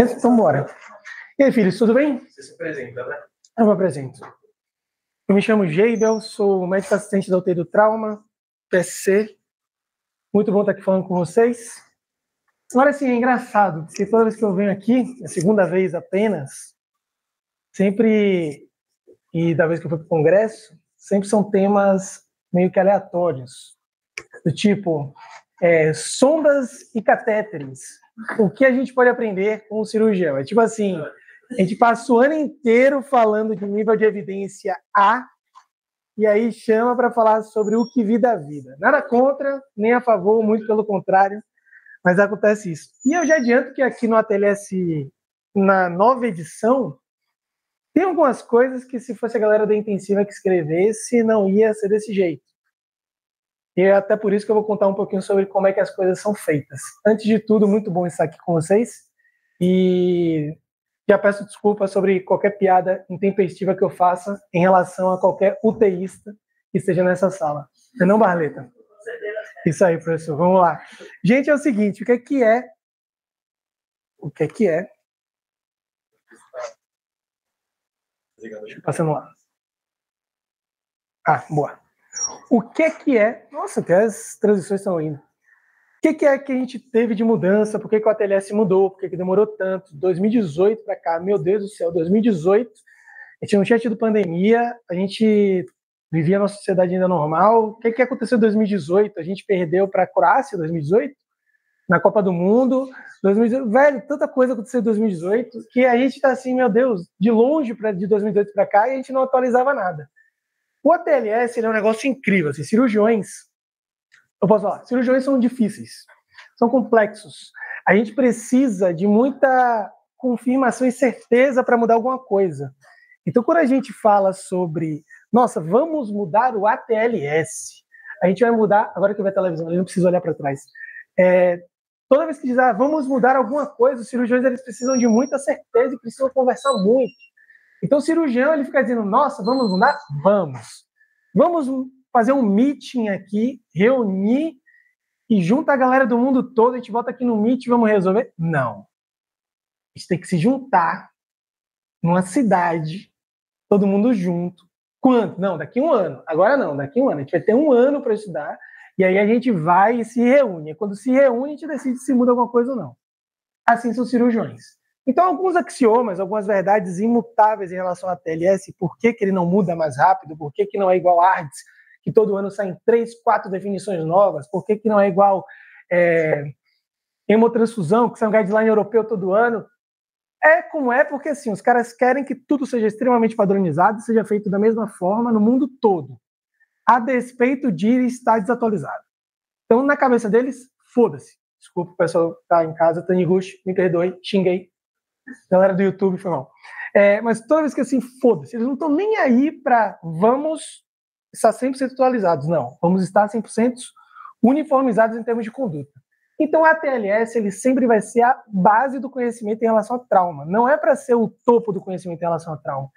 Então, bora. E aí, filhos, tudo bem? Você se apresenta, né? Eu me apresento. Eu me chamo Geibel, sou médico assistente da UTI do Trauma, PSC. Muito bom estar aqui falando com vocês. Agora, assim, é engraçado, porque toda vez que eu venho aqui, a segunda vez apenas, sempre, e da vez que eu fui para o congresso, sempre são temas meio que aleatórios, do tipo, sondas e catéteres. O que a gente pode aprender com o cirurgião? É tipo assim, a gente passa o ano inteiro falando de nível de evidência A, e aí chama para falar sobre o que vi da vida. Nada contra, nem a favor, muito pelo contrário, mas acontece isso. E eu já adianto que aqui no ATLS, na nova edição, tem algumas coisas que, se fosse a galera da intensiva que escrevesse, não ia ser desse jeito. E é até por isso que eu vou contar um pouquinho sobre como é que as coisas são feitas. Antes de tudo, muito bom estar aqui com vocês. E já peço desculpas sobre qualquer piada intempestiva que eu faça em relação a qualquer UTIsta que esteja nessa sala. Não, Barleta? Isso aí, professor. Vamos lá. Gente, é o seguinte, o que é... Deixa eu passando lá. Ah, boa. O que é... Nossa, até as transições estão indo. O que é que a gente teve de mudança? Por que o ATLS mudou? Por que demorou tanto? 2018 para cá, meu Deus do céu, 2018, a gente não tinha tido pandemia, a gente vivia na sociedade ainda normal. O que aconteceu em 2018? A gente perdeu para a Croácia em 2018, na Copa do Mundo. 2018, velho, tanta coisa aconteceu em 2018 que a gente está assim, meu Deus, de longe de 2018 para cá e a gente não atualizava nada. O ATLS ele é um negócio incrível, assim, cirurgiões. Eu posso falar, cirurgiões são difíceis, são complexos. A gente precisa de muita confirmação e certeza para mudar alguma coisa. Então, quando a gente fala sobre, nossa, vamos mudar o ATLS, a gente vai mudar, agora que vai televisão, eu não preciso olhar para trás. Toda vez que diz, vamos mudar alguma coisa, os cirurgiões eles precisam de muita certeza e precisam conversar muito. Então, o cirurgião ele fica dizendo, nossa, vamos mudar? Vamos. Vamos fazer um meeting aqui, reunir e junta a galera do mundo todo, a gente volta aqui no Meet e vamos resolver? Não. A gente tem que se juntar numa cidade, todo mundo junto. Quanto? Não, daqui um ano. Agora não, daqui um ano. A gente vai ter um ano para estudar e aí a gente vai e se reúne. E quando se reúne, a gente decide se muda alguma coisa ou não. Assim são os cirurgiões. Então, alguns axiomas, algumas verdades imutáveis em relação à TLS, por que ele não muda mais rápido, por que não é igual a ARDS, que todo ano saem 3, 4 definições novas, por que não é igual hemotransfusão, que sai um guideline europeu todo ano. É como é, porque assim, os caras querem que tudo seja extremamente padronizado, seja feito da mesma forma no mundo todo, a despeito de estar desatualizado. Então, na cabeça deles, foda-se. Desculpa, o pessoal que tá em casa, Taniguchi, me perdoe, xinguei. Galera do YouTube, foi mal. Mas toda vez que assim, foda-se, eles não estão nem aí para vamos estar 100% atualizados, não. Vamos estar 100% uniformizados em termos de conduta. Então, a ATLS ele sempre vai ser a base do conhecimento em relação ao trauma. Não é para ser o topo do conhecimento em relação ao trauma.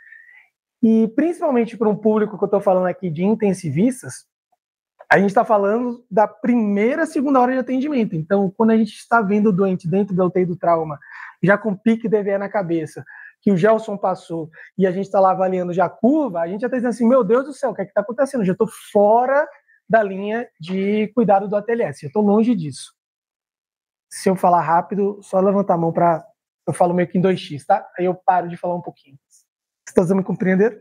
E, principalmente para um público que eu estou falando aqui de intensivistas, a gente está falando da primeira, segunda hora de atendimento. Então, quando a gente está vendo o doente dentro da UTI do trauma, já com pique DVE na cabeça, que o Gelson passou, e a gente está lá avaliando já a curva, a gente já está dizendo assim, meu Deus do céu, o que é que está acontecendo? Eu já estou fora da linha de cuidado do ATLS, eu estou longe disso. Se eu falar rápido, só levantar a mão para... Eu falo meio que em 2x, tá? Aí eu paro de falar um pouquinho. Vocês estão me compreendendo?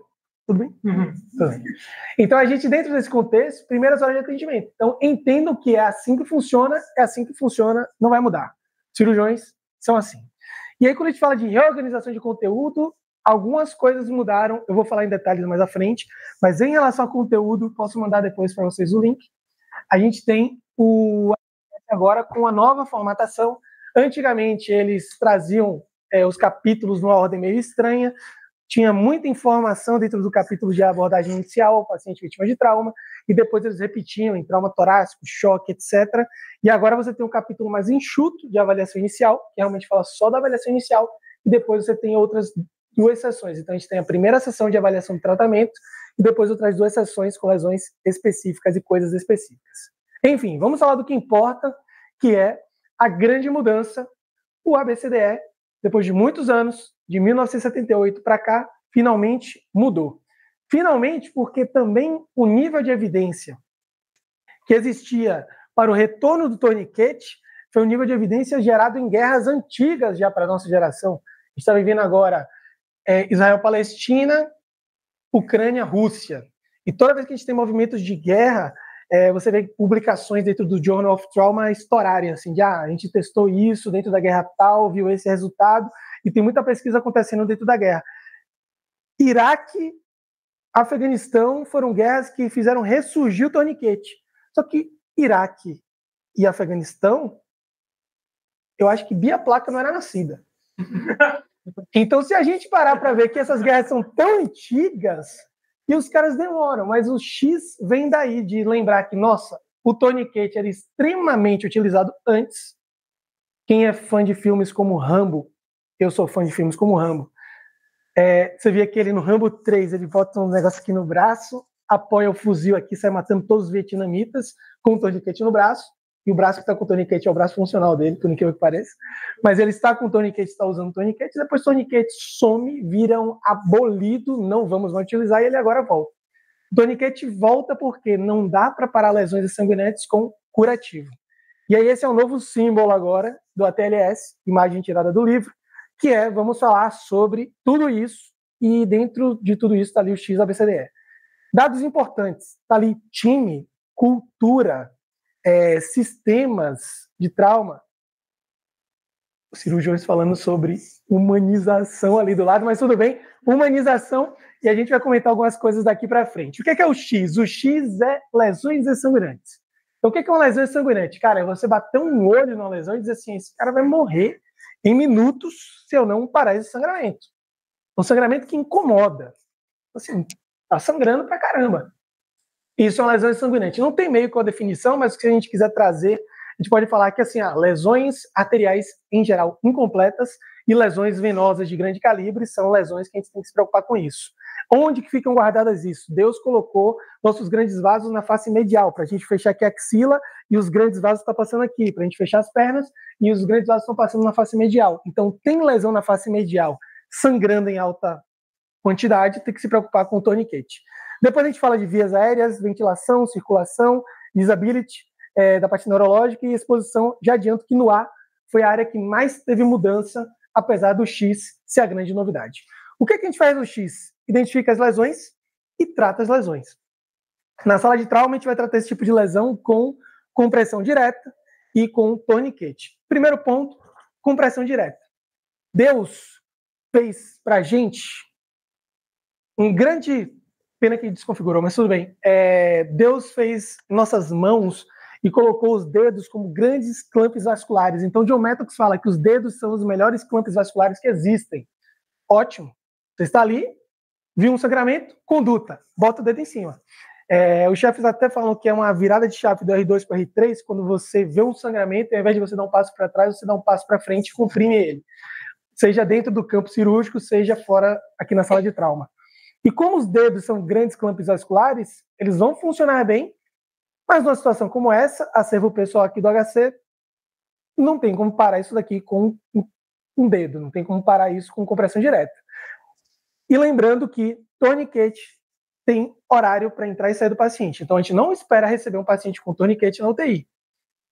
Tudo bem? Uhum. Tudo bem. Então, a gente, dentro desse contexto, primeiras horas de atendimento. Então, entendam que é assim que funciona, não vai mudar. Cirurgiões são assim. E aí, quando a gente fala de reorganização de conteúdo, algumas coisas mudaram, eu vou falar em detalhes mais à frente, mas em relação ao conteúdo, posso mandar depois para vocês o link. A gente tem o agora com a nova formatação. Antigamente, eles traziam os capítulos numa ordem meio estranha, tinha muita informação dentro do capítulo de abordagem inicial, paciente vítima de trauma, e depois eles repetiam em trauma torácico, choque, etc. E agora você tem um capítulo mais enxuto de avaliação inicial, que realmente fala só da avaliação inicial, e depois você tem outras 2 sessões. Então a gente tem a primeira sessão de avaliação de tratamento, e depois outras 2 sessões com lesões específicas e coisas específicas. Enfim, vamos falar do que importa, que é a grande mudança, o ABCDE depois de muitos anos, de 1978 para cá, finalmente mudou. Finalmente, porque também o nível de evidência que existia para o retorno do torniquete foi um nível de evidência gerado em guerras antigas já para a nossa geração. A gente está vivendo agora Israel-Palestina, Ucrânia-Rússia. E toda vez que a gente tem movimentos de guerra, você vê publicações dentro do Journal of Trauma estourarem, assim, de a gente testou isso dentro da guerra tal, viu esse resultado, e tem muita pesquisa acontecendo dentro da guerra. Iraque, Afeganistão foram guerras que fizeram ressurgir o torniquete. Só que Iraque e Afeganistão, eu acho que Bia Placa não era nascida. Então, se a gente parar para ver que essas guerras são tão antigas, e os caras demoram, mas o X vem daí, de lembrar que, nossa, o torniquete era extremamente utilizado antes. Quem é fã de filmes como Rambo, eu sou fã de filmes como Rambo, você via que ele no Rambo 3, ele bota um negócio aqui no braço, apoia o fuzil aqui, sai matando todos os vietnamitas com o torniquete no braço, e o braço que está com o torniquete é o braço funcional dele, por incrível que pareça, mas ele está com o torniquete, está usando o torniquete, depois o torniquete some, vira um abolido, não vamos mais utilizar, e ele agora volta. O torniquete volta porque não dá para parar lesões sanguinantes com curativo. E aí esse é um novo símbolo agora do ATLS, imagem tirada do livro, que vamos falar sobre tudo isso, e dentro de tudo isso está ali o XABCDE. Dados importantes, está ali time, cultura, sistemas de trauma. Os cirurgiões falando sobre humanização ali do lado, mas tudo bem, humanização, e a gente vai comentar algumas coisas daqui para frente. O que é o X? O X é lesões exsanguinantes. Então, o que é uma lesão exsanguinante? Cara, é você bater um olho numa lesão e dizer assim, esse cara vai morrer em minutos se eu não parar esse sangramento. Um sangramento que incomoda. Assim, tá sangrando pra caramba. Isso é uma lesão sanguinante. Não tem meio com a definição, mas se a gente quiser trazer, a gente pode falar que assim, lesões arteriais em geral incompletas e lesões venosas de grande calibre são lesões que a gente tem que se preocupar com isso. Onde que ficam guardadas isso? Deus colocou nossos grandes vasos na face medial, para a gente fechar aqui a axila e os grandes vasos estão passando aqui, para a gente fechar as pernas e os grandes vasos estão passando na face medial. Então, tem lesão na face medial sangrando em alta quantidade, tem que se preocupar com o torniquete. Depois a gente fala de vias aéreas, ventilação, circulação, disability, da parte neurológica e exposição. Já adianto que no A foi a área que mais teve mudança, apesar do X ser a grande novidade. O que a gente faz no X? Identifica as lesões e trata as lesões. Na sala de trauma, a gente vai tratar esse tipo de lesão com compressão direta e com torniquete. Primeiro ponto, compressão direta. Deus fez pra gente um grande... Pena que desconfigurou, mas tudo bem. Deus fez nossas mãos e colocou os dedos como grandes clamps vasculares. Então, John Mattox fala que os dedos são os melhores clamps vasculares que existem. Ótimo. Você está ali, viu um sangramento, conduta, bota o dedo em cima. Os chefes até falam que é uma virada de chave do R2 para R3, quando você vê um sangramento, ao invés de você dar um passo para trás, você dá um passo para frente e comprime ele. Seja dentro do campo cirúrgico, seja fora aqui na sala de trauma. E como os dedos são grandes clamps vasculares, eles vão funcionar bem, mas numa situação como essa, acervo pessoal aqui do HC, não tem como parar isso daqui com um dedo, não tem como parar isso com compressão direta. E lembrando que torniquete tem horário para entrar e sair do paciente. Então a gente não espera receber um paciente com torniquete na UTI.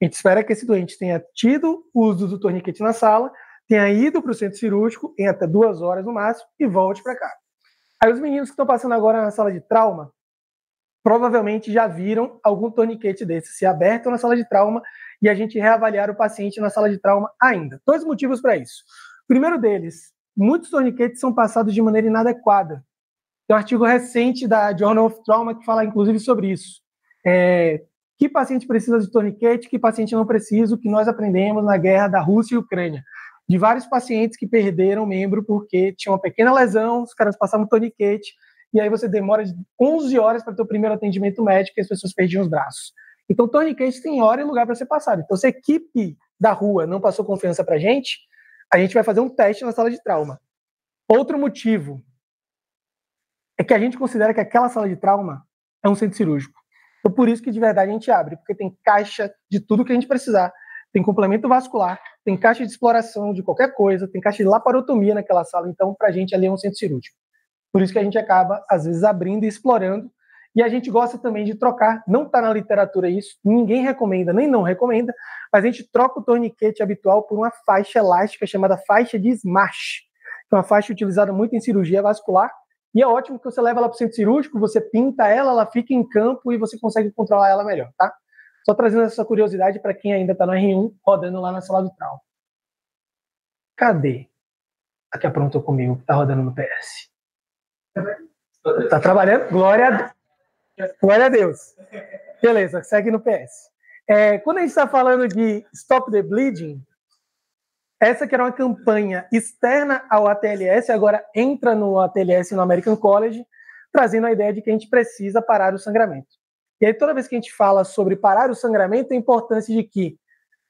A gente espera que esse doente tenha tido o uso do torniquete na sala, tenha ido para o centro cirúrgico em até 2 horas no máximo e volte para cá. Aí os meninos que estão passando agora na sala de trauma, provavelmente já viram algum torniquete desse se aberto na sala de trauma e a gente reavaliar o paciente na sala de trauma ainda. 2 motivos para isso. O primeiro deles, muitos torniquetes são passados de maneira inadequada. Tem um artigo recente da Journal of Trauma que fala inclusive sobre isso. Que paciente precisa de torniquete, que paciente não precisa, o que nós aprendemos na guerra da Rússia e Ucrânia. De vários pacientes que perderam membro porque tinha uma pequena lesão, os caras passavam torniquete, e aí você demora de 11 horas para ter o primeiro atendimento médico e as pessoas perdiam os braços. Então, torniquete tem hora e lugar para ser passado. Então, se a equipe da rua não passou confiança para a gente vai fazer um teste na sala de trauma. Outro motivo é que a gente considera que aquela sala de trauma é um centro cirúrgico. Então, por isso que de verdade a gente abre, porque tem caixa de tudo que a gente precisar. Tem complemento vascular, tem caixa de exploração de qualquer coisa, tem caixa de laparotomia naquela sala, então pra gente ali é um centro cirúrgico. Por isso que a gente acaba, às vezes, abrindo e explorando, e a gente gosta também de trocar, não está na literatura isso, ninguém recomenda, nem não recomenda, mas a gente troca o torniquete habitual por uma faixa elástica chamada faixa de Smash, que é uma faixa utilizada muito em cirurgia vascular, e é ótimo que você leva ela para o centro cirúrgico, você pinta ela, ela fica em campo e você consegue controlar ela melhor, tá? Só trazendo essa curiosidade para quem ainda está no R1, rodando lá na sala do trauma. Cadê? A que aprontou comigo, que está rodando no PS. Tá trabalhando? Glória a Deus. Beleza, segue no PS. Quando a gente está falando de Stop the Bleeding, essa que era uma campanha externa ao ATLS, agora entra no ATLS no American College, trazendo a ideia de que a gente precisa parar o sangramento. E aí toda vez que a gente fala sobre parar o sangramento, a importância de que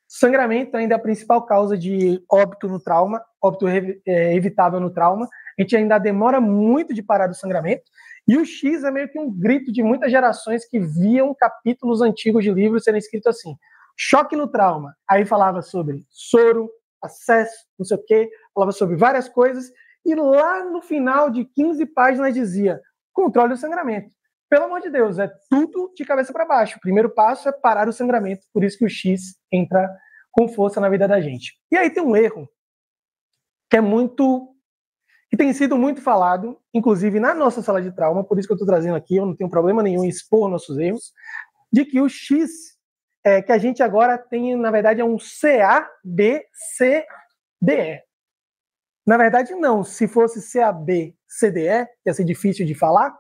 sangramento ainda é a principal causa de óbito no trauma, óbito evitável no trauma. A gente ainda demora muito de parar o sangramento. E o X é meio que um grito de muitas gerações que viam capítulos antigos de livros serem escritos assim: choque no trauma. Aí falava sobre soro, acesso, não sei o quê, falava sobre várias coisas. E lá no final de 15 páginas dizia: controle o sangramento. Pelo amor de Deus, é tudo de cabeça para baixo. O primeiro passo é parar o sangramento, por isso que o X entra com força na vida da gente. E aí tem um erro que tem sido muito falado, inclusive na nossa sala de trauma, por isso que eu estou trazendo aqui, eu não tenho problema nenhum em expor nossos erros, de que o X, que a gente agora tem, na verdade, é um CABCDE. Na verdade, não. Se fosse CABCDE, ia ser difícil de falar,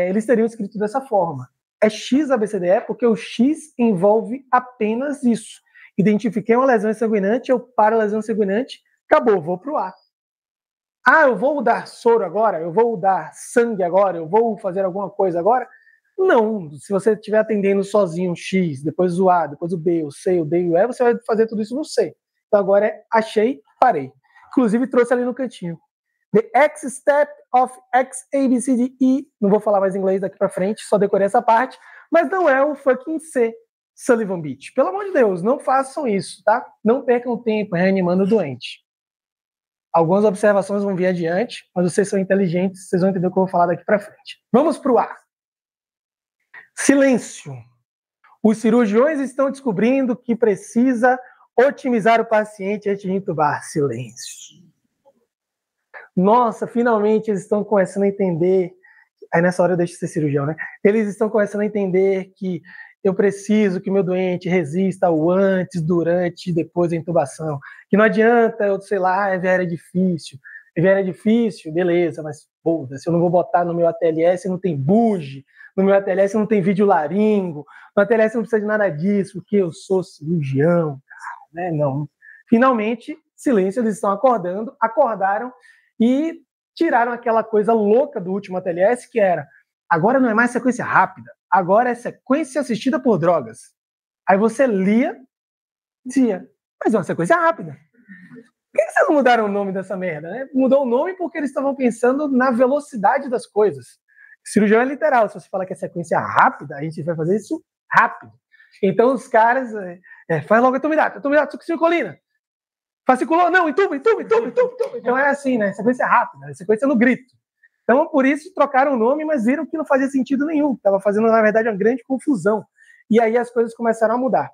eles teriam escrito dessa forma. É XABCDE porque o X envolve apenas isso. Identifiquei uma lesão sanguinante, eu paro a lesão sanguinante, acabou, vou para o A. Eu vou dar soro agora? Eu vou dar sangue agora? Eu vou fazer alguma coisa agora? Não. Se você estiver atendendo sozinho o X, depois o A, depois o B, o C, o D e o E, você vai fazer tudo isso no C. Então agora achei, parei. Inclusive trouxe ali no cantinho. The X step of X, A, B, C, D, E. Não vou falar mais inglês daqui para frente, só decorei essa parte. Mas não é o fucking C, Sullivan Beach. Pelo amor de Deus, não façam isso, tá? Não percam tempo reanimando o doente. Algumas observações vão vir adiante, mas vocês são inteligentes, vocês vão entender o que eu vou falar daqui para frente. Vamos para o A. Silêncio. Os cirurgiões estão descobrindo que precisa otimizar o paciente antes de entubar. Silêncio. Nossa, finalmente eles estão começando a entender. Aí nessa hora eu deixo de ser cirurgião, né? Eles estão começando a entender que eu preciso que meu doente resista ao antes, durante e depois da intubação. Que não adianta eu, sei lá, EVR é difícil. EVR é difícil, beleza, mas foda-se, eu não vou botar no meu ATLS, não tem buge, no meu ATLS não tem vídeo laringo, no ATLS não precisa de nada disso, porque eu sou cirurgião, cara, né? Não. Finalmente, silêncio, eles estão acordaram e tiraram aquela coisa louca do último ATLS, que era, agora não é mais sequência rápida, agora é sequência assistida por drogas. Aí você lia, dizia, mas é uma sequência rápida. Por que vocês não mudaram o nome dessa merda, né? Mudou o nome porque eles estavam pensando na velocidade das coisas. Cirurgião é literal, se você fala que é sequência rápida, a gente vai fazer isso rápido. Então os caras, faz logo a tomidato, succincolina. Fasciculou, não, entuba. Então é assim, né? Sequência rápida, sequência no grito. Então, por isso, trocaram o nome, mas viram que não fazia sentido nenhum. Estava fazendo, na verdade, uma grande confusão. E aí as coisas começaram a mudar.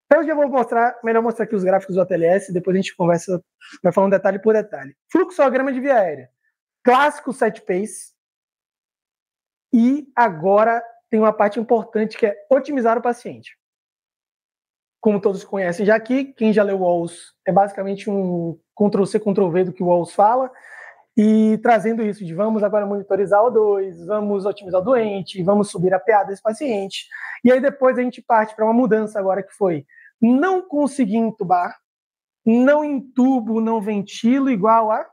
Então, eu já vou melhor mostrar aqui os gráficos do ATLS, depois a gente conversa, vai falando detalhe por detalhe. Fluxograma de via aérea. Clássico 7-pace. E agora tem uma parte importante que é otimizar o paciente. Como todos conhecem já aqui, quem já leu o Walls é basicamente um Ctrl-C, Ctrl-V do que o Walls fala, e trazendo isso de vamos agora monitorizar o O2, vamos otimizar o doente, vamos subir a PA desse paciente, e aí depois a gente parte para uma mudança agora que foi não conseguir entubar, não intubo, não ventilo, igual a...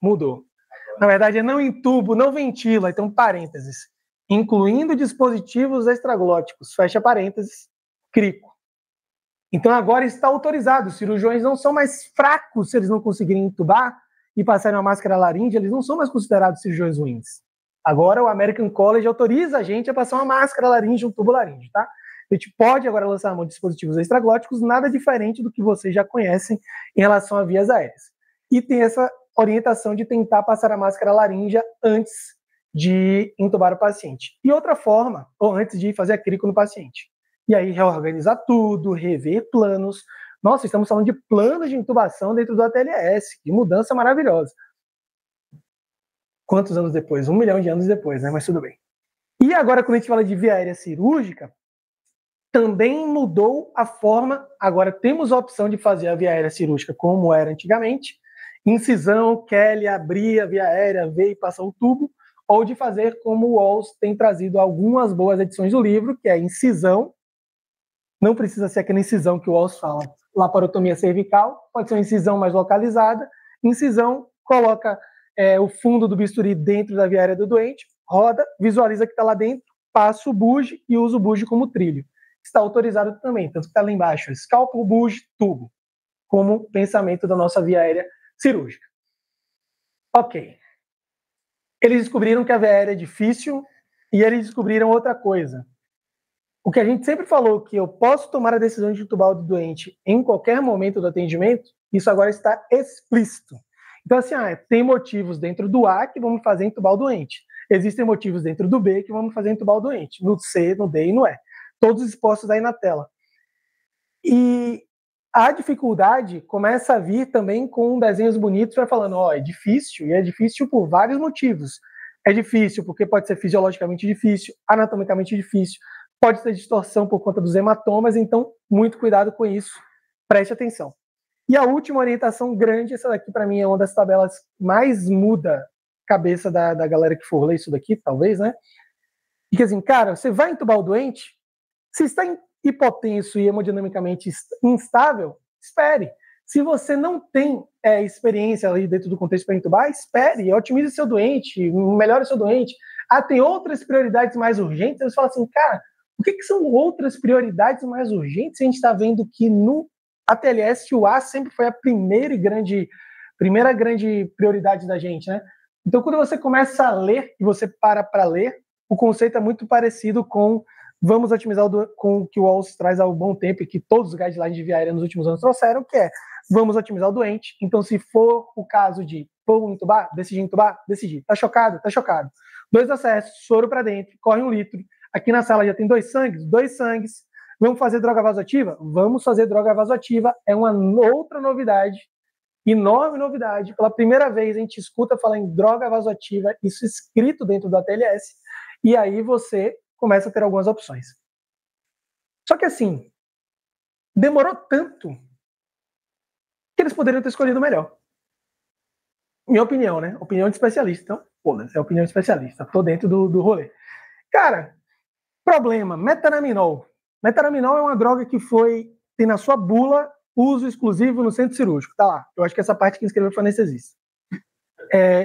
Mudou. Na verdade é não intubo, não ventilo, então parênteses, incluindo dispositivos extraglóticos, fecha parênteses, crico. Então agora está autorizado, os cirurgiões não são mais fracos se eles não conseguirem entubar e passarem uma máscara laríngea, eles não são mais considerados cirurgiões ruins. Agora o American College autoriza a gente a passar uma máscara laríngea, um tubo laríngeo, tá? A gente pode agora lançar mão de dispositivos extraglóticos, nada diferente do que vocês já conhecem em relação a vias aéreas. E tem essa orientação de tentar passar a máscara laríngea antes de intubar o paciente. E outra forma, ou antes de fazer a crico no paciente. E aí reorganizar tudo, rever planos. Nossa, estamos falando de planos de intubação dentro do ATLS, que mudança maravilhosa. Quantos anos depois? 1 milhão de anos depois, né? Mas tudo bem. E agora, quando a gente fala de via aérea cirúrgica, também mudou a forma. Agora temos a opção de fazer a via aérea cirúrgica como era antigamente, incisão, Kelly, abrir a via aérea, ver e passar o tubo, ou de fazer como o Walls tem trazido algumas boas edições do livro, que é incisão. Não precisa ser aquela incisão que o Walls fala, laparotomia cervical, pode ser uma incisão mais localizada. Incisão, coloca o fundo do bisturi dentro da via aérea do doente, roda, visualiza que está lá dentro, passa o buge e usa o buge como trilho. Está autorizado também, tanto que está lá embaixo, scalpel, buge, tubo, como pensamento da nossa via aérea cirúrgica. Ok. Eles descobriram que a via aérea é difícil e eles descobriram outra coisa. O que a gente sempre falou, que eu posso tomar a decisão de intubar o doente em qualquer momento do atendimento, isso agora está explícito. Então, assim, tem motivos dentro do A que vão me fazer intubar o doente. Existem motivos dentro do B que vão me fazer intubar o doente. No C, no D e no E. Todos expostos aí na tela. E a dificuldade começa a vir também com desenhos bonitos, vai falando, é difícil, e é difícil por vários motivos. É difícil porque pode ser fisiologicamente difícil, anatomicamente difícil, pode ter distorção por conta dos hematomas, então muito cuidado com isso, preste atenção. E a última orientação grande, essa daqui para mim é uma das tabelas mais muda a cabeça da galera que for ler isso daqui, talvez, né? E que assim, cara, você vai entubar o doente, se está hipotenso e hemodinamicamente instável, espere. Se você não tem experiência ali dentro do contexto para entubar, espere, otimize seu doente, melhore seu doente. Tem outras prioridades mais urgentes? Você fala assim, cara, o que são outras prioridades mais urgentes? A gente está vendo que no ATLS o A sempre foi a primeira grande prioridade da gente, né? Então, quando você começa a ler e você para ler, o conceito é muito parecido com vamos otimizar com o que o Walls traz há um bom tempo e que todos os guidelines de via aérea nos últimos anos trouxeram, que é vamos otimizar o doente. Então, se for o caso de vou entubar, decidir. Tá chocado? Tá chocado. 2 acessos, soro para dentro, corre 1 litro. Aqui na sala já tem 2 sangues. Vamos fazer droga vasoativa? Vamos fazer droga vasoativa. É uma outra novidade, enorme novidade. Pela primeira vez a gente escuta falar em droga vasoativa, isso escrito dentro do ATLS, e aí você começa a ter algumas opções. Só que assim, demorou tanto que eles poderiam ter escolhido melhor. Minha opinião, né? Opinião de especialista. Então, foda-se, é opinião de especialista. Tô dentro do rolê. Cara, problema, metaraminol. Metaraminol é uma droga que tem na sua bula uso exclusivo no centro cirúrgico. Tá lá. Eu acho que essa parte que escreveu foi anestesista.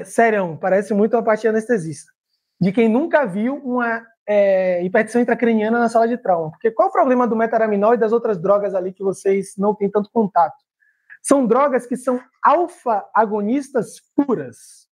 Sério, parece muito a parte de anestesista. De quem nunca viu uma hipertensão intracraniana na sala de trauma. Porque qual é o problema do metaraminol e das outras drogas ali que vocês não têm tanto contato? São drogas que são alfa-agonistas puras.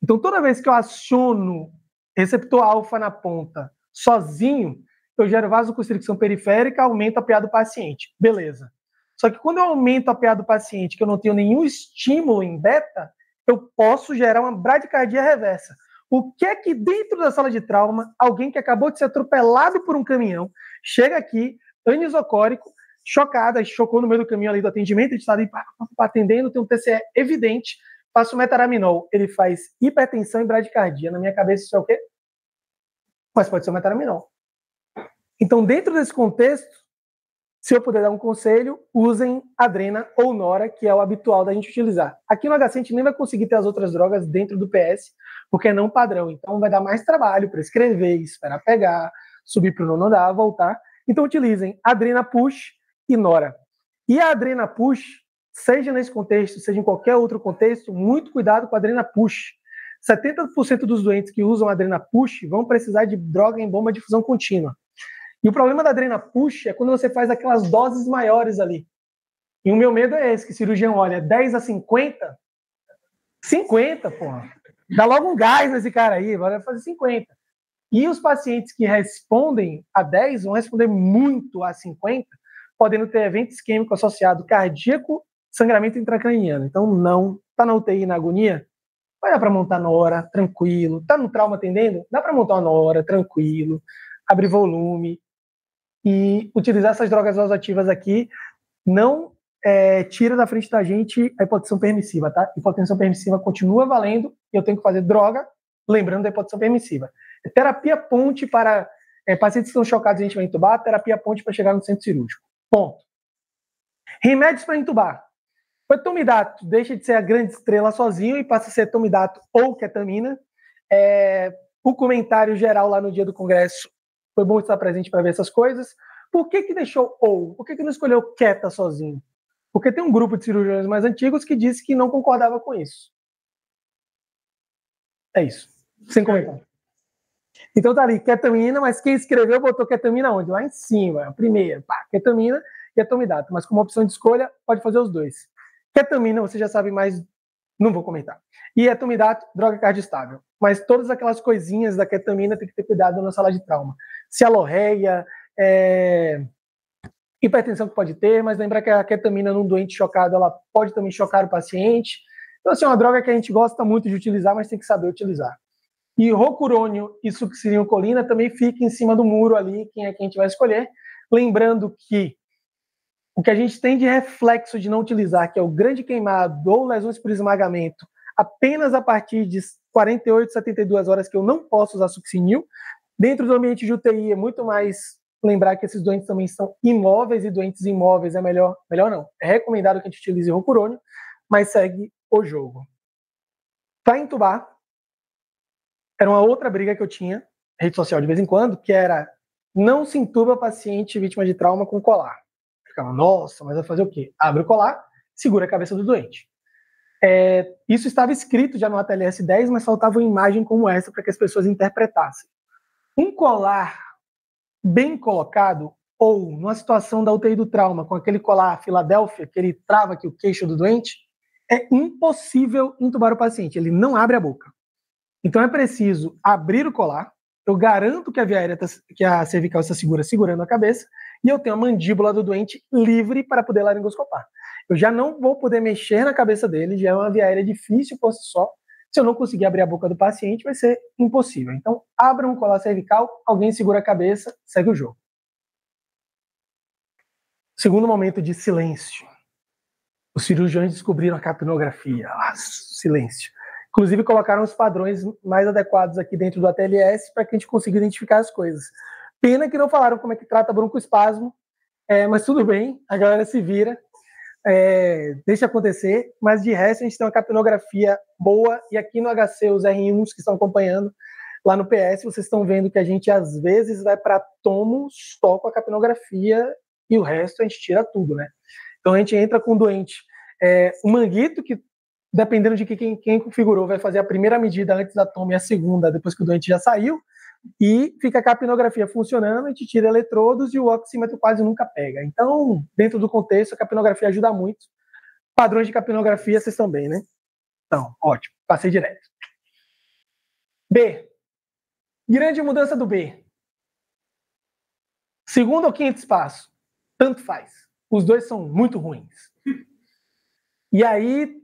Então, toda vez que eu aciono receptor alfa na ponta sozinho, eu gero vasoconstricção periférica, aumento a PA do paciente. Beleza. Só que quando eu aumento a PA do paciente, que eu não tenho nenhum estímulo em beta, eu posso gerar uma bradicardia reversa. O que é que dentro da sala de trauma, alguém que acabou de ser atropelado por um caminhão, chega aqui, anisocórico, chocou no meio do caminho ali do atendimento, a gente está ali atendendo, tem um TCE evidente, passa o metaraminol, ele faz hipertensão e bradicardia. Na minha cabeça isso é o quê? Mas pode ser o metaraminol. Então, dentro desse contexto, se eu puder dar um conselho, usem Adrena ou Nora, que é o habitual da gente utilizar. Aqui no HC a gente nem vai conseguir ter as outras drogas dentro do PS, porque é não padrão. Então vai dar mais trabalho para escrever, esperar pegar, subir para o nono andar, voltar. Então utilizem Adrena Push e Nora. E a Adrena Push, seja nesse contexto, seja em qualquer outro contexto, muito cuidado com a Adrena Push. 70% dos doentes que usam Adrena Push vão precisar de droga em bomba de difusão contínua. E o problema da Adrena Push é quando você faz aquelas doses maiores ali. E o meu medo é esse, que o cirurgião olha 10 a 50, 50, porra. Dá logo um gás nesse cara aí, vai fazer 50. E os pacientes que respondem a 10 vão responder muito a 50, podendo ter evento isquêmico associado cardíaco, sangramento intracraniano. Então, não. Está na UTI, na agonia? Vai dar para montar na hora, tranquilo. Está no trauma atendendo? Dá para montar na hora, tranquilo. Abrir volume. E utilizar essas drogas vasoativas aqui não tira da frente da gente a hipotensão permissiva, tá? Hipotensão permissiva continua valendo e eu tenho que fazer droga, lembrando da hipotensão permissiva. Terapia ponte para pacientes que estão chocados e a gente vai entubar, terapia ponte para chegar no centro cirúrgico. Ponto. Remédios para entubar. O etomidato deixa de ser a grande estrela sozinho e passa a ser etomidato ou ketamina. O comentário geral lá no dia do congresso foi bom estar presente para ver essas coisas. Por que deixou ou? Por que não escolheu keta sozinho? Porque tem um grupo de cirurgiões mais antigos que disse que não concordava com isso. É isso. Sem comentário. Então tá ali, ketamina, mas quem escreveu botou ketamina onde? Lá em cima, a primeira. Pá, ketamina e etomidato. Mas como opção de escolha, pode fazer os dois. Ketamina, você já sabe mais, não vou comentar. E etomidato, droga cardiostável. Mas todas aquelas coisinhas da ketamina tem que ter cuidado na sala de trauma. Cialorreia, hipertensão que pode ter, mas lembrar que a ketamina num doente chocado, ela pode também chocar o paciente. Então, assim, é uma droga que a gente gosta muito de utilizar, mas tem que saber utilizar. E rocurônio e succinilcolina também fica em cima do muro ali, quem é que a gente vai escolher. Lembrando que o que a gente tem de reflexo de não utilizar, que é o grande queimado ou lesões por esmagamento, apenas a partir de 48, 72 horas que eu não posso usar succinil. Dentro do ambiente de UTI é muito mais lembrar que esses doentes também são imóveis e doentes imóveis é melhor não. É recomendado que a gente utilize rocurônio, mas segue o jogo. Para entubar, era uma outra briga que eu tinha, rede social de vez em quando, que era não se entuba paciente vítima de trauma com colar. Ficava, nossa, mas vai fazer o quê? Abre o colar, segura a cabeça do doente. Isso estava escrito já no ATLS 10, mas faltava uma imagem como essa para que as pessoas interpretassem. Um colar bem colocado, ou numa situação da UTI do trauma, com aquele colar Filadélfia, que ele trava aqui o queixo do doente, é impossível intubar o paciente, ele não abre a boca. Então é preciso abrir o colar, eu garanto que a via aérea, que a cervical está segurando a cabeça, e eu tenho a mandíbula do doente livre para poder laringoscopar. Eu já não vou poder mexer na cabeça dele, já é uma via aérea difícil por si só. Se eu não conseguir abrir a boca do paciente, vai ser impossível. Então, abra um colar cervical, alguém segura a cabeça, segue o jogo. Segundo momento de silêncio. Os cirurgiões descobriram a capnografia. Silêncio. Inclusive, colocaram os padrões mais adequados aqui dentro do ATLS para que a gente consiga identificar as coisas. Pena que não falaram como é que trata broncoespasmo, mas tudo bem, a galera se vira. Deixa acontecer, mas de resto a gente tem uma capnografia boa, e aqui no HC, os R1s que estão acompanhando lá no PS, vocês estão vendo que a gente às vezes vai para tomo só com a capnografia e o resto a gente tira tudo, né? Então a gente entra com o doente, o manguito, que dependendo de quem configurou, vai fazer a primeira medida antes da tomo e a segunda depois que o doente já saiu, e fica a capnografia funcionando, a gente tira eletrodos e o oxímetro quase nunca pega. Então, dentro do contexto, a capnografia ajuda muito. Padrões de capnografia, vocês estão bem, né? Então, ótimo, passei direto. B. Grande mudança do B. Segundo ou quinto espaço? Tanto faz. Os dois são muito ruins. E aí,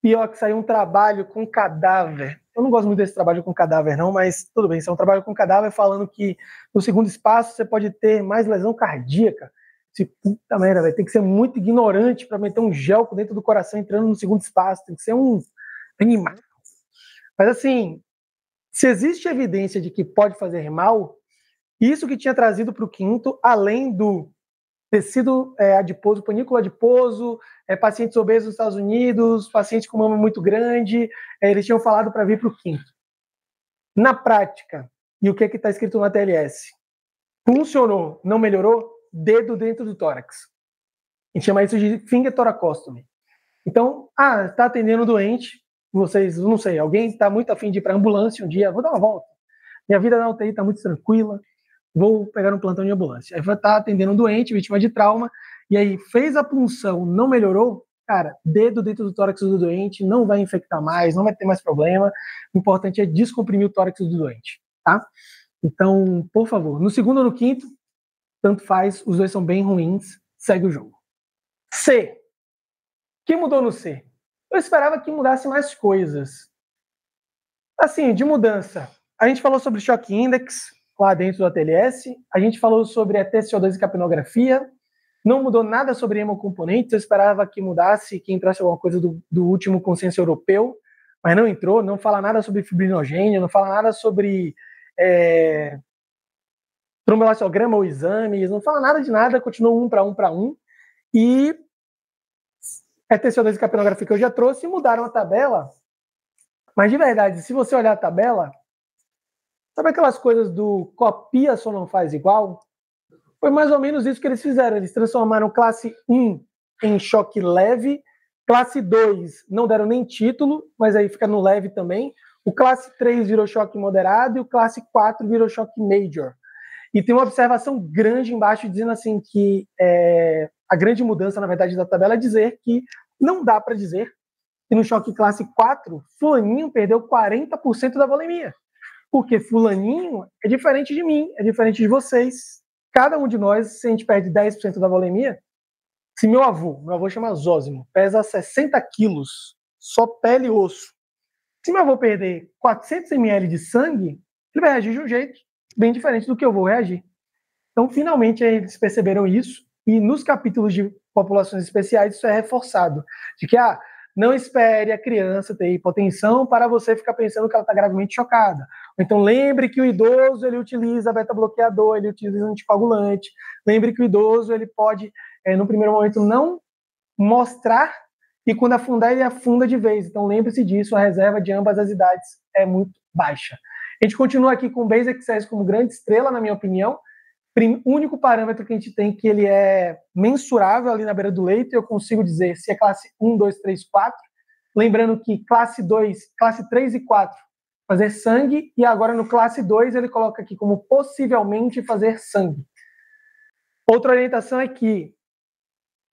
pior que saiu um trabalho com cadáver. Eu não gosto muito desse trabalho com cadáver, não, mas tudo bem. Isso é um trabalho com cadáver falando que no segundo espaço você pode ter mais lesão cardíaca. Puta merda, vai ter que ser muito ignorante para meter um gelco dentro do coração entrando no segundo espaço. Tem que ser um animal. Mas assim, se existe evidência de que pode fazer mal, isso que tinha trazido para o quinto, além do tecido adiposo, panículo adiposo, pacientes obesos nos Estados Unidos, pacientes com mama muito grande, eles tinham falado para vir para o quinto. Na prática, e o que está escrito no ATLS? Funcionou, não melhorou? Dedo dentro do tórax. A gente chama isso de finger thoracostomy. Então, está atendendo o doente, vocês, não sei, alguém está muito afim de ir para a ambulância um dia, vou dar uma volta. Minha vida na UTI está muito tranquila, vou pegar um plantão de ambulância. Aí vai estar atendendo um doente, vítima de trauma, e aí fez a punção, não melhorou, cara, dedo dentro do tórax do doente, não vai infectar mais, não vai ter mais problema. O importante é descomprimir o tórax do doente. tá? Então, por favor, no segundo ou no quinto, tanto faz, os dois são bem ruins, segue o jogo. C. O que mudou no C? Eu esperava que mudasse mais coisas. Assim, de mudança, a gente falou sobre Shock Index lá dentro do ATLS, a gente falou sobre a TCO2 e capnografia, não mudou nada sobre hemocomponentes, eu esperava que mudasse, que entrasse alguma coisa do último consenso europeu, mas não entrou, não fala nada sobre fibrinogênio, não fala nada sobre tromboelastograma ou exames, não fala nada de nada, continua 1 para 1, e a TCO2 e capnografia que eu já trouxe, mudaram a tabela, mas de verdade, se você olhar a tabela, sabe aquelas coisas do copia só não faz igual? Foi mais ou menos isso que eles fizeram. Eles transformaram classe 1 em choque leve, classe 2 não deram nem título, mas aí fica no leve também. O classe 3 virou choque moderado e o classe 4 virou choque major. E tem uma observação grande embaixo dizendo assim que a grande mudança, na verdade, da tabela é dizer que não dá para dizer que no choque classe 4, fulaninho perdeu 40% da volemia. Porque fulaninho é diferente de mim, é diferente de vocês. Cada um de nós, se a gente perde 10% da volemia, se meu avô chama Zósimo, pesa 60 quilos, só pele e osso. Se meu avô perder 400 ml de sangue, ele vai reagir de um jeito bem diferente do que eu vou reagir. Então, finalmente, eles perceberam isso, e nos capítulos de populações especiais isso é reforçado, de que não espere a criança ter hipotensão para você ficar pensando que ela está gravemente chocada. Ou então lembre que o idoso ele utiliza beta-bloqueador, ele utiliza anticoagulante. Lembre que o idoso ele pode, no primeiro momento, não mostrar e quando afundar, ele afunda de vez. Então lembre-se disso, a reserva de ambas as idades é muito baixa. A gente continua aqui com o Basic Exercise como grande estrela, na minha opinião. O único parâmetro que a gente tem que ele é mensurável ali na beira do leito, eu consigo dizer se é classe 1, 2, 3, 4. Lembrando que classe 2, classe 3 e 4, fazer sangue, e agora no classe 2 ele coloca aqui como possivelmente fazer sangue. Outra orientação é que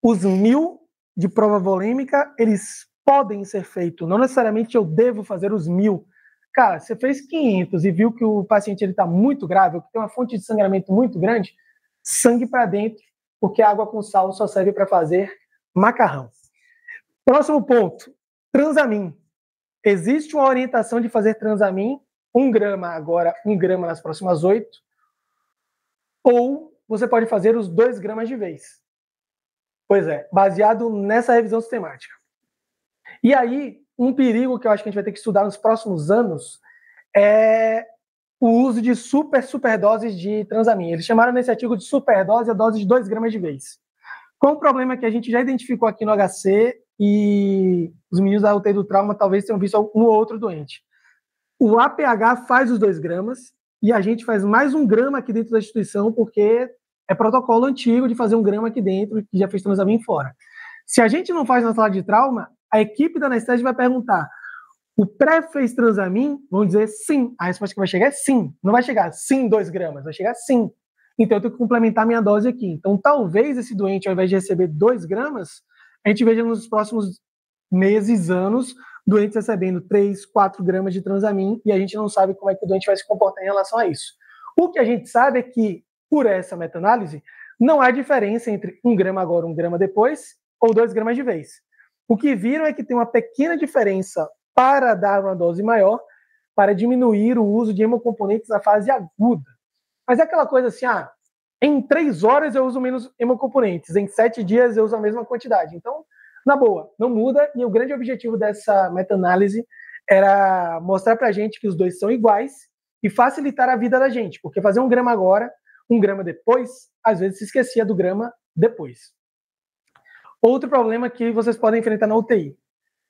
os 1000 de prova volêmica, eles podem ser feitos, não necessariamente eu devo fazer os 1000. Cara, você fez 500 e viu que o paciente está muito grave, que tem uma fonte de sangramento muito grande, sangue para dentro, porque a água com sal só serve para fazer macarrão. Próximo ponto, Transamin. Existe uma orientação de fazer Transamin 1 grama agora, 1 grama nas próximas 8, ou você pode fazer os 2 gramas de vez. Pois é, baseado nessa revisão sistemática. E aí, um perigo que eu acho que a gente vai ter que estudar nos próximos anos é o uso de superdoses de Transamin. Eles chamaram nesse artigo de superdose a dose de 2 gramas de vez. Qual o problema que a gente já identificou aqui no HC e os meninos da UTI do trauma talvez tenham visto um ou outro doente. O APH faz os 2 gramas e a gente faz mais 1 grama aqui dentro da instituição porque é protocolo antigo de fazer 1 grama aqui dentro que já fez Transamin fora. Se a gente não faz na sala de trauma, a equipe da anestese vai perguntar: o pré fez Transamin? Vão dizer sim. A resposta que vai chegar é sim. Não vai chegar sim 2 gramas, vai chegar sim. Então eu tenho que complementar minha dose aqui. Então talvez esse doente, ao invés de receber 2 gramas, a gente veja nos próximos meses, anos, doentes recebendo 3, 4 gramas de Transamin e a gente não sabe como é que o doente vai se comportar em relação a isso. O que a gente sabe é que, por essa meta-análise, não há diferença entre 1 grama agora, 1 grama depois, ou 2 gramas de vez. O que viram é que tem uma pequena diferença para dar uma dose maior, para diminuir o uso de hemocomponentes na fase aguda. Mas é aquela coisa assim, em 3 horas eu uso menos hemocomponentes, em 7 dias eu uso a mesma quantidade. Então, na boa, não muda, e o grande objetivo dessa meta-análise era mostrar pra gente que os dois são iguais e facilitar a vida da gente, porque fazer 1 grama agora, 1 grama depois, às vezes se esquecia do grama depois. Outro problema que vocês podem enfrentar na UTI.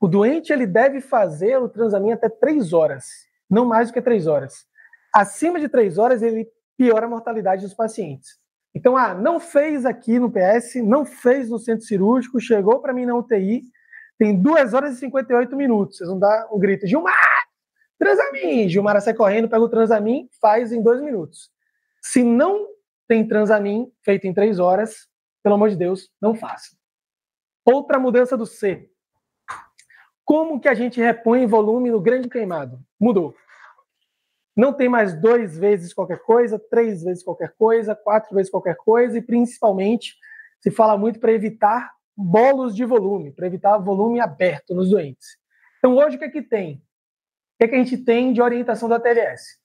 O doente ele deve fazer o Transamin até 3 horas, não mais do que 3 horas. Acima de 3 horas, ele piora a mortalidade dos pacientes. Então, não fez aqui no PS, não fez no centro cirúrgico, chegou para mim na UTI, tem 2 horas e 58 minutos. Vocês vão dar um grito: Gilmar, Transamin! Gilmar sai correndo, pega o Transamin, faz em 2 minutos. Se não tem Transamin feito em 3 horas, pelo amor de Deus, não faça. Outra mudança do C. Como que a gente repõe volume no grande queimado? Mudou. Não tem mais 2 vezes qualquer coisa, 3 vezes qualquer coisa, 4 vezes qualquer coisa, e principalmente se fala muito para evitar bolos de volume, para evitar volume aberto nos doentes. Então hoje o que é que tem? O que é que a gente tem de orientação da TLS?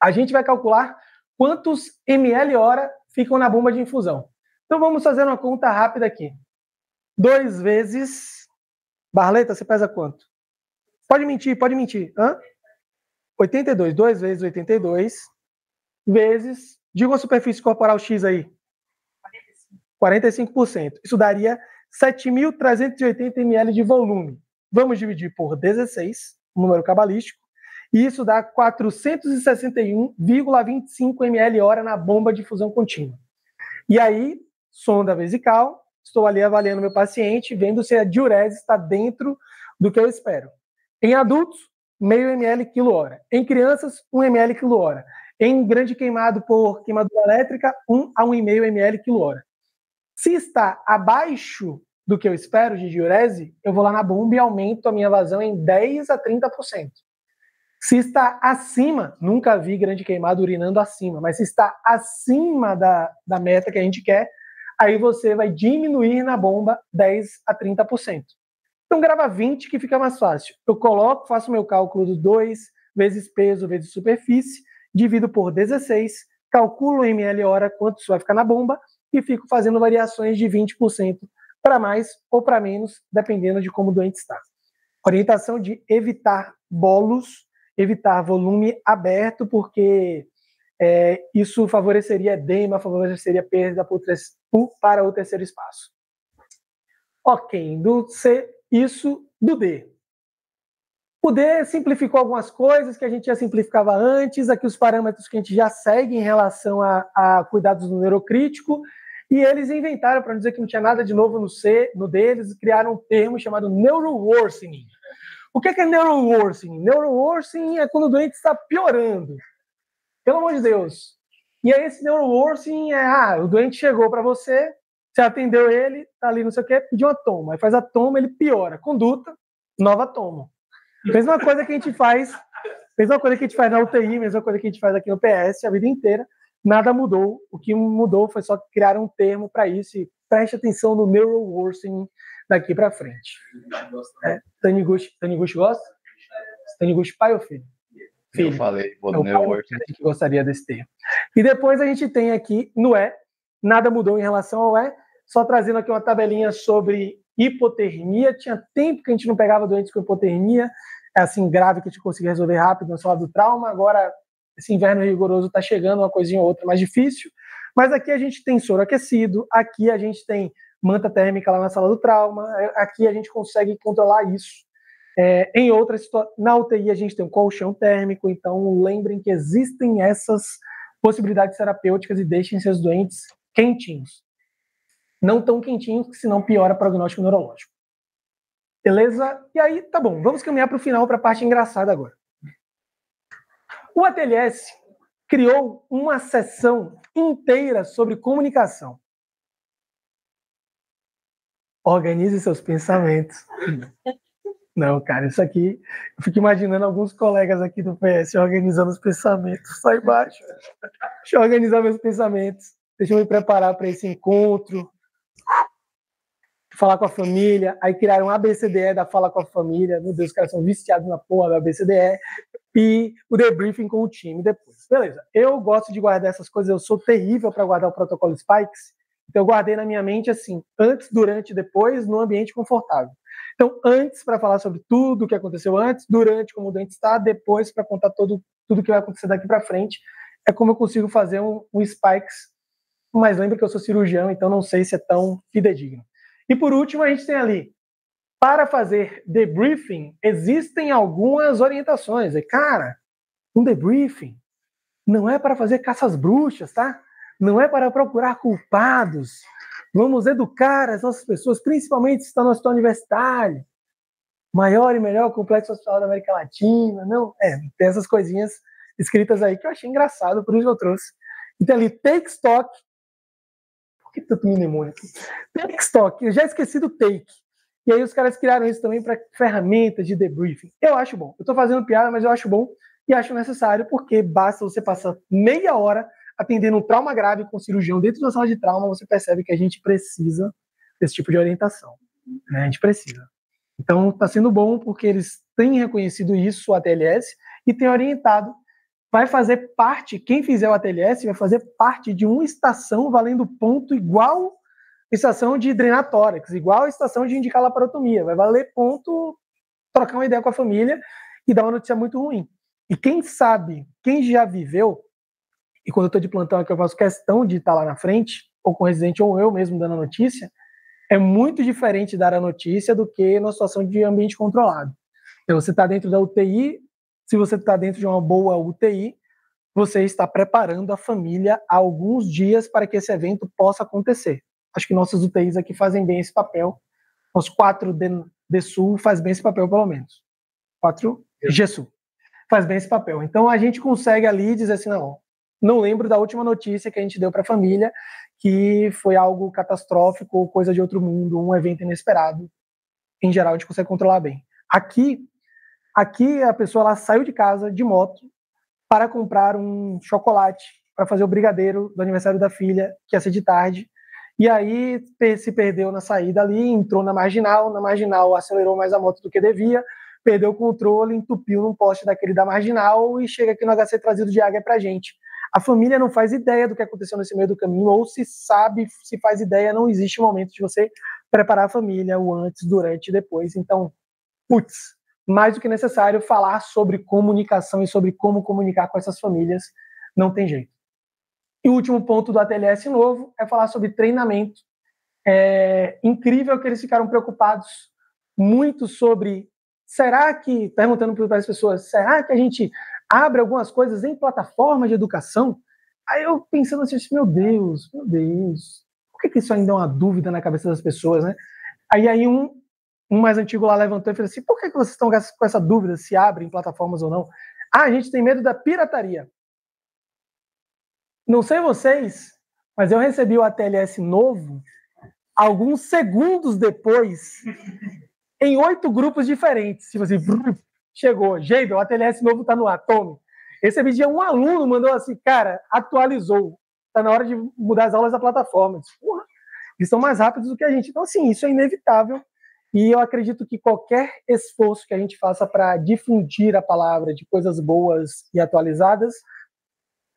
A gente vai calcular quantos ml hora ficam na bomba de infusão. Então vamos fazer uma conta rápida aqui. 2 vezes... Barleta, você pesa quanto? Pode mentir, pode mentir. 82. 2 vezes 82 vezes... Diga uma superfície corporal X aí. 45%. Isso daria 7.380 ml de volume. Vamos dividir por 16, número cabalístico, e isso dá 461,25 ml hora na bomba de fusão contínua. E aí, sonda vesical, estou ali avaliando meu paciente, vendo se a diurese está dentro do que eu espero. Em adultos, meio ml quilo-hora. Em crianças, 1 ml quilo-hora. Em grande queimado por queimadura elétrica, 1 a 1,5 ml quilo-hora. Se está abaixo do que eu espero de diurese, eu vou lá na bomba e aumento a minha vazão em 10 a 30%. Se está acima, nunca vi grande queimado urinando acima, mas se está acima da meta que a gente quer, aí você vai diminuir na bomba 10 a 30%. Então grava 20 que fica mais fácil. Eu coloco, faço meu cálculo dos 2 vezes peso vezes superfície, divido por 16, calculo ml hora quanto isso vai ficar na bomba e fico fazendo variações de 20% para mais ou para menos, dependendo de como o doente está. Orientação de evitar bolos, evitar volume aberto, porque isso favoreceria edema, favoreceria perda para o terceiro espaço. Ok, do C, isso do D. O D simplificou algumas coisas que a gente já simplificava antes, aqui os parâmetros que a gente já segue em relação a cuidados no neurocrítico, e eles inventaram, para dizer que não tinha nada de novo no C, no D, eles criaram um termo chamado neuroworsening. O que é neuroworsening? Neuroworsening é quando o doente está piorando. Pelo amor de Deus. E aí esse neuroworsening o doente chegou para você atendeu ele, tá ali não sei o que, pediu uma toma. Aí faz a toma, ele piora. Conduta, nova toma. Mesma coisa que a gente faz na UTI, mesma coisa que a gente faz aqui no PS a vida inteira. Nada mudou. O que mudou foi só criar um termo para isso. E preste atenção no neuroworsening daqui para frente. Taniguchi gosta? Taniguchi pai ou filho? Filho. Eu falei, o neuroworsening. Que gostaria desse termo. E depois a gente tem aqui no E, nada mudou em relação ao E, só trazendo aqui uma tabelinha sobre hipotermia. Tinha tempo que a gente não pegava doentes com hipotermia, assim, grave, que a gente conseguia resolver rápido na sala do trauma. Agora, esse inverno rigoroso está chegando, uma coisinha ou outra mais difícil. Mas aqui a gente tem soro aquecido, aqui a gente tem manta térmica lá na sala do trauma, aqui a gente consegue controlar isso. Em outras situações, na UTI a gente tem um colchão térmico, então lembrem que existem essas possibilidades terapêuticas e deixem seus doentes quentinhos. Não tão quentinhos, que senão piora o prognóstico neurológico. Beleza? E aí, tá bom, vamos caminhar para o final, para a parte engraçada agora. O ATLS criou uma sessão inteira sobre comunicação. Organize seus pensamentos. Não, cara, isso aqui... Eu fico imaginando alguns colegas aqui do PS organizando os pensamentos. Só embaixo. Deixa eu organizar meus pensamentos. Deixa eu me preparar para esse encontro. Falar com a família. Aí criaram um ABCDE da fala com a família. Meu Deus, os caras são viciados na porra do ABCDE. E o debriefing com o time depois. Beleza. Eu gosto de guardar essas coisas. Eu sou terrível para guardar o protocolo Spikes. Então eu guardei na minha mente assim, antes, durante e depois, num ambiente confortável. Então, antes, para falar sobre tudo o que aconteceu antes, durante, como o doente está, depois, para contar tudo que vai acontecer daqui para frente, é como eu consigo fazer um Spikes. Mas lembra que eu sou cirurgião, então não sei se é tão fidedigno. E por último, a gente tem ali, para fazer debriefing, existem algumas orientações. Cara, um debriefing não é para fazer caças bruxas, tá? Não é para procurar culpados. Vamos educar as nossas pessoas, principalmente se está no hospital universitário. Maior e melhor complexo hospital da América Latina. Não, tem essas coisinhas escritas aí que eu achei engraçado, por isso que eu trouxe. Então ali, take stock. Por que tanto mnemônico? Take stock. Eu já esqueci do take. E aí os caras criaram isso também para ferramentas de debriefing. Eu acho bom. Eu estou fazendo piada, mas eu acho bom E acho necessário porque basta você passar meia hora atendendo um trauma grave com cirurgião dentro da sala de trauma, você percebe que a gente precisa desse tipo de orientação, né? A gente precisa. Então, está sendo bom porque eles têm reconhecido isso, o ATLS, e têm orientado. Vai fazer parte, quem fizer o ATLS, vai fazer parte de uma estação valendo ponto igual estação de drenar tórax, igual a estação de indicar laparotomia. Vai valer ponto trocar uma ideia com a família e dar uma notícia muito ruim. E quem sabe, quem já viveu, e quando eu estou de plantão é que eu faço questão de estar lá na frente, ou com o residente ou eu mesmo dando a notícia, é muito diferente dar a notícia do que na situação de ambiente controlado. Então, você está dentro da UTI, se você está dentro de uma boa UTI, você está preparando a família há alguns dias para que esse evento possa acontecer. Acho que nossas UTIs aqui fazem bem esse papel. Os 4 de Sul faz bem esse papel, pelo menos. 4 GSU faz bem esse papel. Então, a gente consegue ali dizer assim, não lembro da última notícia que a gente deu para a família, que foi algo catastrófico, coisa de outro mundo, um evento inesperado. Em geral, a gente consegue controlar bem. Aqui a pessoa ela saiu de casa de moto para comprar um chocolate para fazer o brigadeiro do aniversário da filha, que ia ser de tarde. E aí se perdeu na saída ali, entrou na marginal acelerou mais a moto do que devia, perdeu o controle, entupiu num poste daquele da marginal e chega aqui no HC trazido de água pra gente. A família não faz ideia do que aconteceu nesse meio do caminho, ou se sabe, se faz ideia, não existe momento de você preparar a família, o antes, durante e depois. Então, mais do que necessário falar sobre comunicação e sobre como comunicar com essas famílias, não tem jeito. E o último ponto do ATLS novo é falar sobre treinamento. É incrível que eles ficaram preocupados muito sobre, perguntando para as pessoas, será que a gente abre algumas coisas em plataforma de educação? Aí eu pensando assim, meu Deus, por que isso ainda é uma dúvida na cabeça das pessoas, né? Aí um mais antigo lá levantou e falou assim, por que vocês estão com essa dúvida se abre em plataformas ou não? A gente tem medo da pirataria. Não sei vocês, mas eu recebi o ATLS novo alguns segundos depois, em 8 grupos diferentes. Tipo assim, chegou, Geibel, o ATLS novo está no ar, tome. Recebi de um aluno, mandou assim, cara, atualizou. Está na hora de mudar as aulas da plataforma. Porra, eles são mais rápidos do que a gente. Então, assim, isso é inevitável. E eu acredito que qualquer esforço que a gente faça para difundir a palavra de coisas boas e atualizadas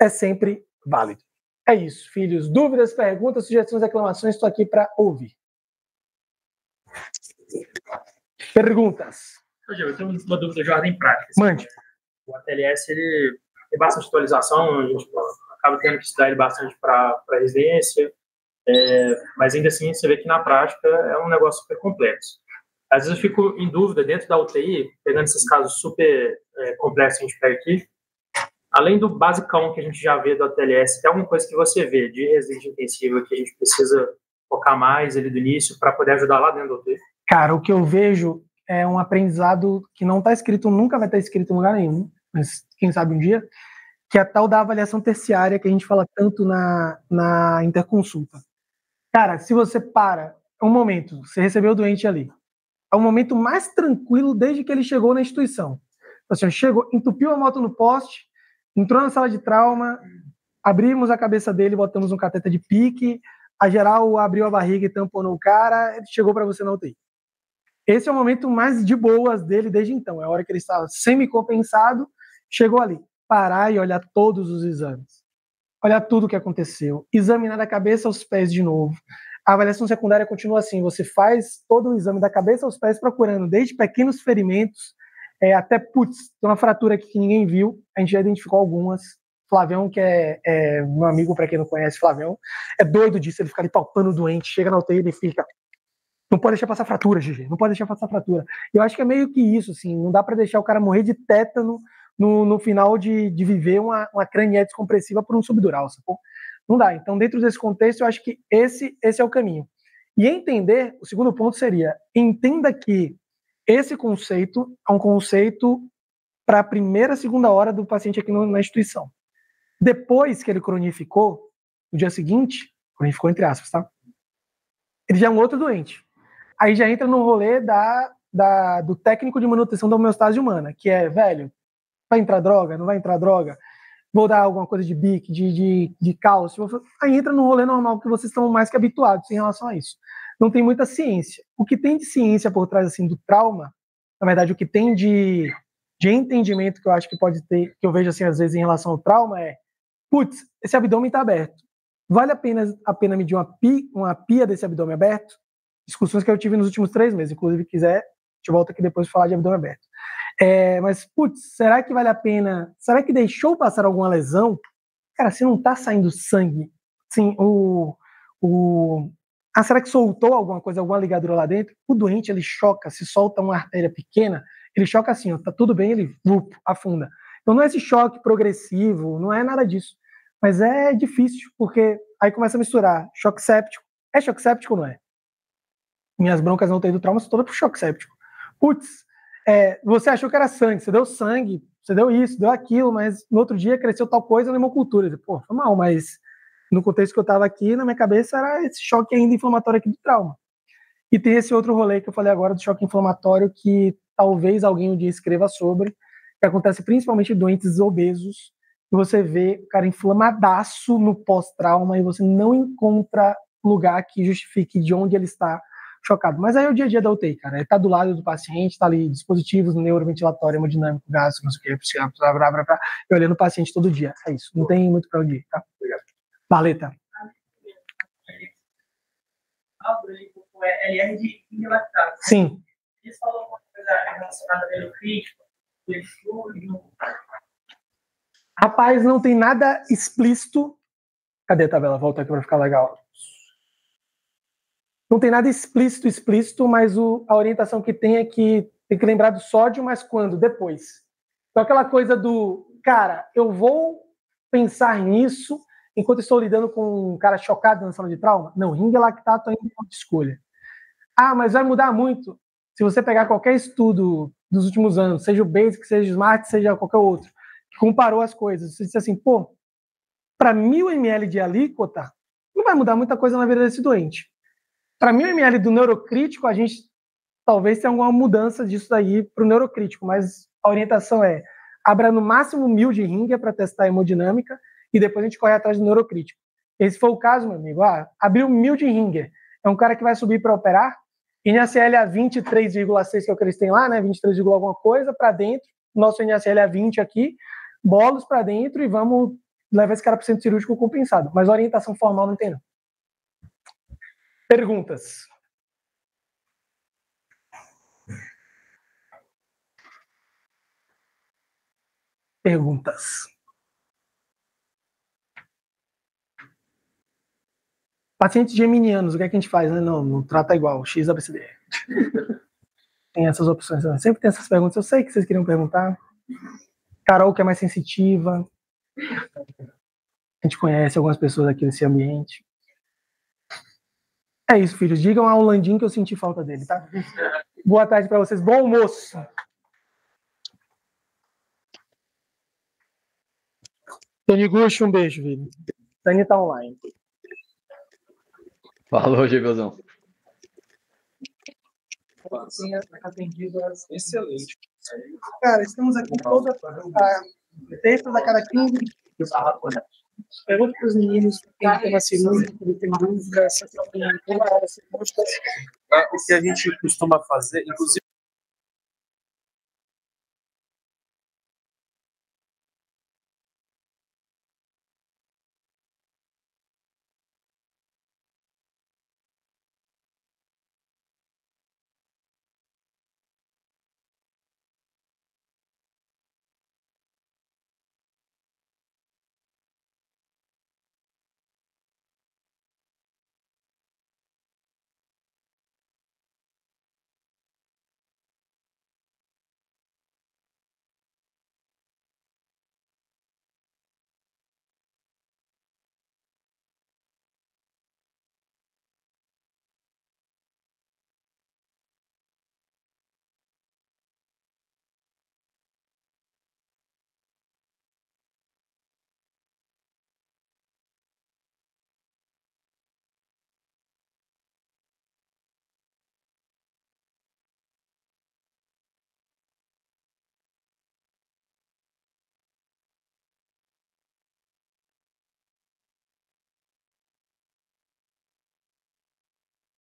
é sempre válido. É isso, filhos. Dúvidas, perguntas, sugestões, reclamações, estou aqui para ouvir. Perguntas. Eu tenho uma dúvida de ordem prática. Mande. O ATLS ele tem bastante atualização, a gente acaba tendo que estudar ele bastante para residência, mas ainda assim você vê que na prática é um negócio super complexo. Às vezes eu fico em dúvida dentro da UTI, pegando esses casos super complexos que a gente pega aqui, além do basicão que a gente já vê do ATLS, tem alguma coisa que você vê de residência intensiva que a gente precisa focar mais ali do início para poder ajudar lá dentro da UTI? Cara, o que eu vejo é um aprendizado que não está escrito, nunca vai estar escrito em lugar nenhum, mas quem sabe um dia, que é a tal da avaliação terciária que a gente fala tanto na interconsulta. Cara, se você para um momento, você recebeu o doente ali, é o momento mais tranquilo desde que ele chegou na instituição. Assim, chegou, entupiu a moto no poste, entrou na sala de trauma, abrimos a cabeça dele, botamos um cateter de pique, a geral abriu a barriga e tamponou o cara, ele chegou para você na UTI. Esse é o momento mais de boas dele desde então. É a hora que ele estava semi-compensado, chegou ali. Parar e olhar todos os exames. Olhar tudo o que aconteceu. Examinar da cabeça aos pés de novo. A avaliação secundária continua assim. Você faz todo o exame da cabeça aos pés, procurando desde pequenos ferimentos até, tem uma fratura aqui que ninguém viu. A gente já identificou algumas. Flavião, que é meu amigo, para quem não conhece, Flavião, é doido disso. Ele fica ali palpando o doente, chega na UTI, ele fica... Não pode deixar passar fratura, GG. Não pode deixar passar fratura. Eu acho que é meio que isso, assim. Não dá para deixar o cara morrer de tétano no final de viver uma craniete compressiva por um subdural, sacou? Não dá. Então, dentro desse contexto, eu acho que esse é o caminho. E entender, o segundo ponto seria, entenda que esse conceito é um conceito para a primeira, segunda hora do paciente aqui na instituição. Depois que ele cronificou, no dia seguinte, cronificou entre aspas, tá? Ele já é um outro doente. Aí já entra no rolê do técnico de manutenção da homeostase humana, que é, velho, Vai entrar droga? Não vai entrar droga? Vou dar alguma coisa de BIC, de cálcio? Aí entra no rolê normal que vocês estão mais que habituados em relação a isso. Não tem muita ciência. O que tem de ciência por trás assim, do trauma, na verdade, o que tem de entendimento que eu acho que pode ter, que eu vejo assim, às vezes em relação ao trauma é, putz, esse abdômen está aberto. Vale a pena medir uma pia desse abdômen aberto? Discussões que eu tive nos últimos 3 meses. Inclusive, quiser, te volto aqui depois para falar de abdômen aberto. Mas, putz, será que vale a pena? Será que deixou passar alguma lesão? Cara, se não tá saindo sangue, assim, será que soltou alguma coisa, alguma ligadura lá dentro? O doente, ele choca, se solta uma artéria pequena, ele choca assim, ó, tá tudo bem, ele afunda. Então não é esse choque progressivo, não é nada disso. Mas é difícil, porque aí começa a misturar choque séptico. É choque séptico ou não é? Minhas broncas não tendo trauma, são todas pro choque séptico. Putz, você achou que era sangue, você deu sangue, você deu isso, deu aquilo, mas no outro dia cresceu tal coisa na hemocultura. Pô, foi mal, mas no contexto que eu estava aqui, na minha cabeça era esse choque ainda inflamatório aqui do trauma. E tem esse outro rolê que eu falei agora do choque inflamatório que talvez alguém um dia escreva sobre, que acontece principalmente em doentes obesos, que você vê o cara inflamadaço no pós-trauma e você não encontra lugar que justifique de onde ele está chocado. Mas aí é o dia a dia da UTI, cara. Ele tá do lado do paciente, tá ali, dispositivos neuroventilatório, hemodinâmico, gás, não sei o que, e olhando o paciente todo dia. É isso. Não tem muito pra onde ir, tá? Obrigado. Valeta. LR de lactato. Sim. Eles falam alguma coisa relacionada ao neurocrítico, do estudo? Rapaz, não tem nada explícito. Cadê a tabela? Volta aqui para ficar legal. Não tem nada explícito, mas a orientação que tem é que tem que lembrar do sódio, mas quando? Depois. Então aquela coisa do, cara, eu vou pensar nisso enquanto estou lidando com um cara chocado na sala de trauma? Não, ringue lactato ainda é uma escolha. Ah, mas vai mudar muito. Se você pegar qualquer estudo dos últimos anos, seja o Basic, seja o Smart, seja qualquer outro, que comparou as coisas, você disse assim, pô, para 1.000 ml de alíquota, não vai mudar muita coisa na vida desse doente. Para 1.000 ml do neurocrítico, a gente talvez tenha alguma mudança disso daí para o neurocrítico, mas a orientação é abra no máximo 1.000 de ringa para testar a hemodinâmica e depois a gente corre atrás do neurocrítico. Esse foi o caso, meu amigo. Abriu 1.000 de ringa. É um cara que vai subir para operar, NaCl a 23,6, que é o que eles têm lá, né? 23, alguma coisa, para dentro. Nosso NaCl a 20 aqui, bolos para dentro e vamos levar esse cara para o centro cirúrgico compensado. Mas a orientação formal não tem, não. Perguntas? Perguntas. Pacientes geminianos, o que é que a gente faz? Né? Não trata igual, X, ABCD. Tem essas opções também. Sempre tem essas perguntas. Eu sei que vocês queriam perguntar. Carol, que é mais sensitiva. A gente conhece algumas pessoas aqui nesse ambiente. É isso, filhos. Digam ao Landim que eu senti falta dele, tá? Boa tarde para vocês. Bom almoço. Tony Gush, um beijo, filho. Tani tá online. Falou, Gilbertão. Excelente. Cara, estamos aqui toda terça da cada 15 dias. Pergunta para os meninos quem tem uma cirúrgica, tem dúvida, se tem uma hora, se O que a gente costuma fazer, inclusive